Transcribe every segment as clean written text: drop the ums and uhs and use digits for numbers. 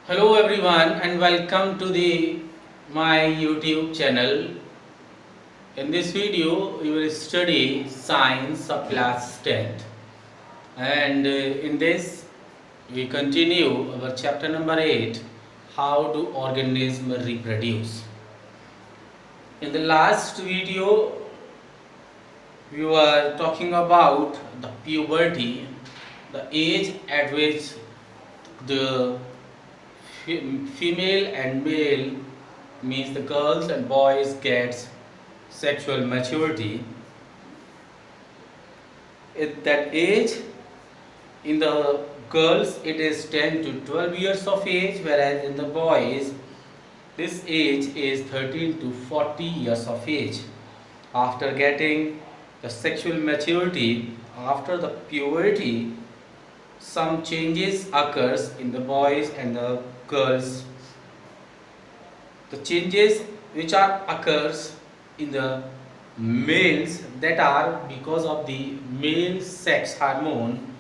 Hello everyone and welcome to the my YouTube channel. In this video we will study science of class 10th and in this we continue our chapter number 8, how do organisms reproduce. In the last video we were talking about the puberty, the age at which the female and male, means the girls and boys, gets sexual maturity. At that age, in the girls it is 10 to 12 years of age, whereas in the boys this age is 13 to 40 years of age. After getting the sexual maturity, after the puberty, some changes occurs in the boys and the girls. The changes which are occurs in the males, that are because of the male sex hormone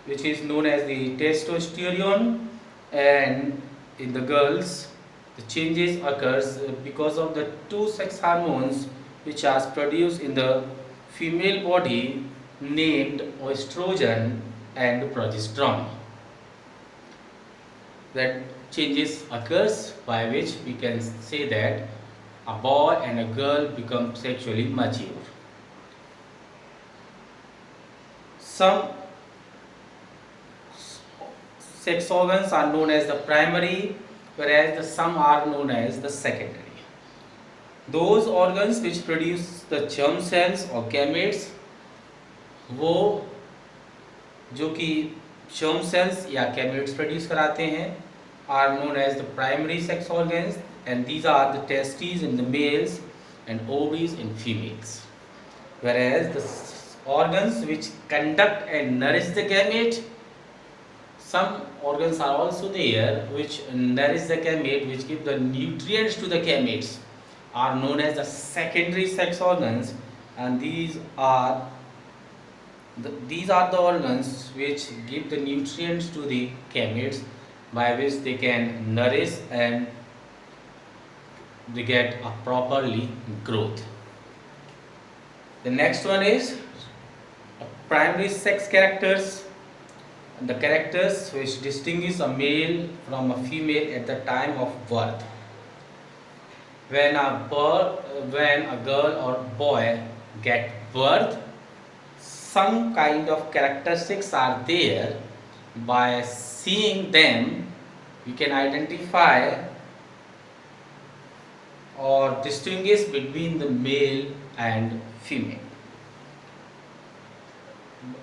which is known as the testosterone, and in the girls the changes occurs because of the two sex hormones which are produced in the female body, named estrogen and progesterone. That changes occurs by which we can say that a boy and a girl become sexually mature. Some sex organs are known as the primary, whereas the some are known as the secondary. Those organs which produce the germ cells or gametes, वो जो कि germ cells या gametes produce कराते हैं, are known as the primary sex organs, and these are the testes in the males and ovaries in females. Whereas the organs which conduct and nourish the gamete, some organs are also there which nourish the gamete, which give the nutrients to the gametes, are known as the secondary sex organs, and these are the organs which give the nutrients to the gametes by which they can nourish and they get a properly growth. The next one is primary sex characters, the characters which distinguish a male from a female at the time of birth. When a girl or boy get birth, some kind of characteristics are there. By seeing them you can identify or distinguish between the male and female.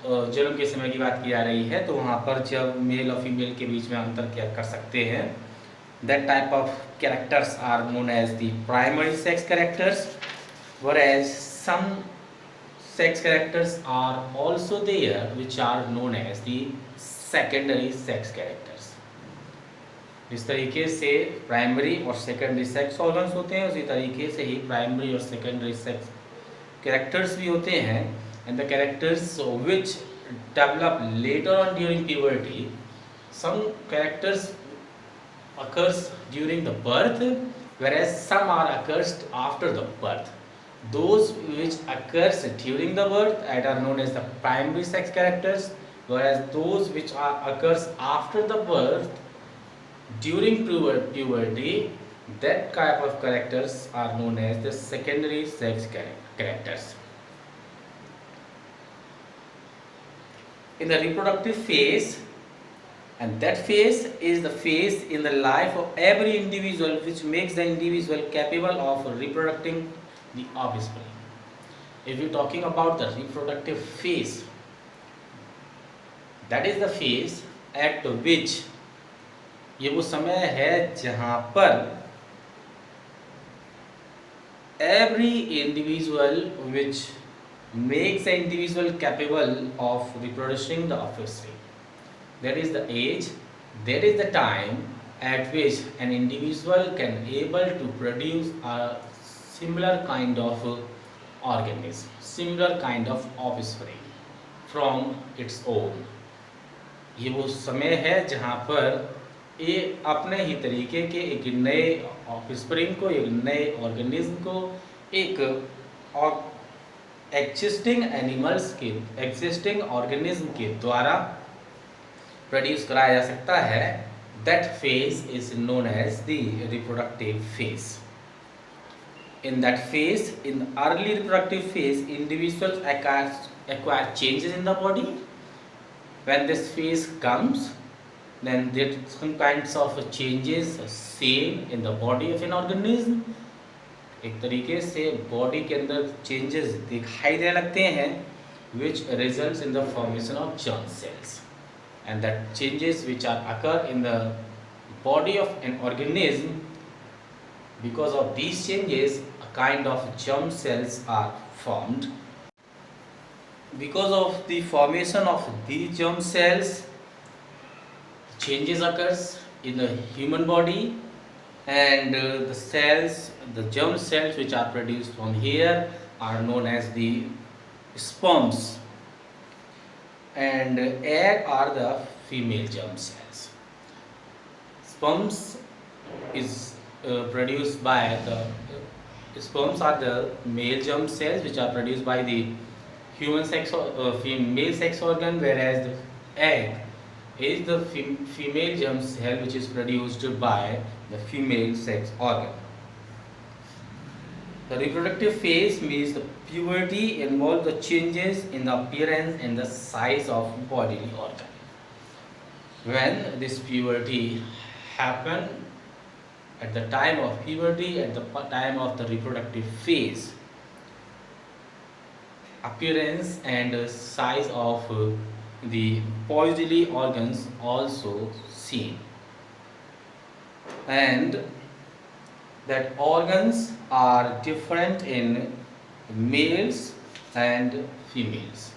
जन्म के समय की बात की जा रही है, तो वहाँ पर जब मेल और फीमेल के बीच में अंतर क्या कर सकते हैं, that type of characters are known as the primary sex characters, whereas some sex characters are also there which are known as the secondary sex characters. जिस तरीके से प्राइमरी और सेकेंडरी सेक्स ऑर्गन्स होते हैं, उसी तरीके से ही प्राइमरी और सेकेंडरी सेक्स कैरेक्टर्स भी होते हैं, and the characters which develop later on during puberty. Some characters occurs during the birth, whereas some are occurs after the birth. Those which occurs during the birth are known as the primary sex characters, whereas those which occurs after the birth during puberty, that type of characters are known as the secondary sex characters. In the reproductive phase, and that phase is the phase in the life of every individual which makes the individual capable of reproducing the offspring. If we are talking about the reproductive phase, that is the phase at which, ये वो समय है जहाँ पर every individual which makes the individual capable of reproducing the offspring. That is the age, that is the time at which an individual can able to produce a similar kind of organism, similar kind of offspring from its own. ये वो समय है जहाँ पर ये अपने ही तरीके के एक नए ऑफस्प्रिंग को, एक नए ऑर्गेनिज्म को, एक एक्सिस्टिंग एनिमल्स के, एक्सिस्टिंग ऑर्गेनिज्म के द्वारा प्रोड्यूस कराया जा सकता है. That phase is known as the reproductive phase. In that phase, in early reproductive phase, individuals acquire changes in the body. When this phase comes, then there are some kinds of changes seen in the body of an organism. एक तरीके से body के अंदर changes दिखाई देने लगते हैं which results in the formation of germ cells, and that changes which are occur in the body of an organism, because of these changes a kind of germ cells are formed. Because of the formation of these germ cells, changes occurs in the human body, and the germ cells which are produced from here are known as the sperms, and egg are the female germ cells. Sperms is produced by the sperms are the male germ cells which are produced by the human sex male sex organ, whereas the egg is the female germ cell which is produced by the female sex organ. The reproductive phase means the puberty involves the changes in the appearance and the size of bodily organ. When this puberty happen, at the time of puberty, at the time of the reproductive phase, appearance and size of the bodily organs also seen, and that organs are different in males and females.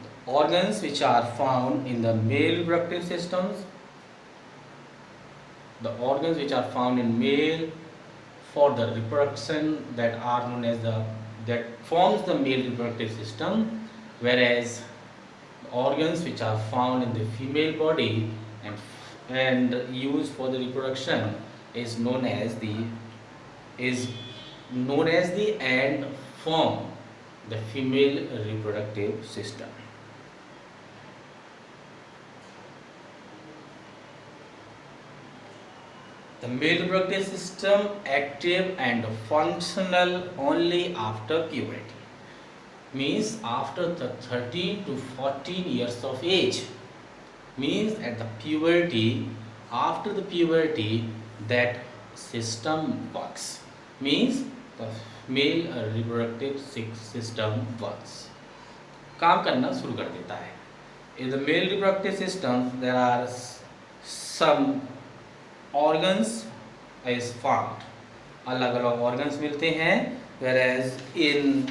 The organs which are found in the male reproductive systems, the organs which are found in male for the reproduction, that are known as that forms the male reproductive system, whereas the organs which are found in the female body and used for the reproduction is known as the and form the female reproductive system. The male reproductive system active and functional only after puberty, means after the 13 to 14 years of age, means at the puberty, after the puberty that system works, means the male reproductive system works, काम करना शुरू कर देता है. In the male reproductive system there are some organs is found, अलग अलग organs मिलते हैं, whereas in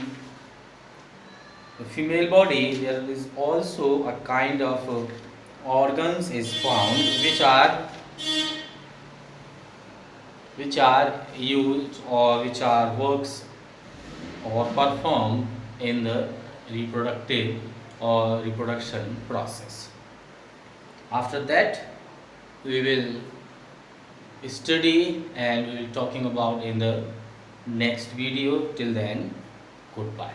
the female body there is also a kind of organs is found which are used or which are works or performed in the reproductive or reproduction process. After that we will study and we will talking about in the next video. Till then, goodbye.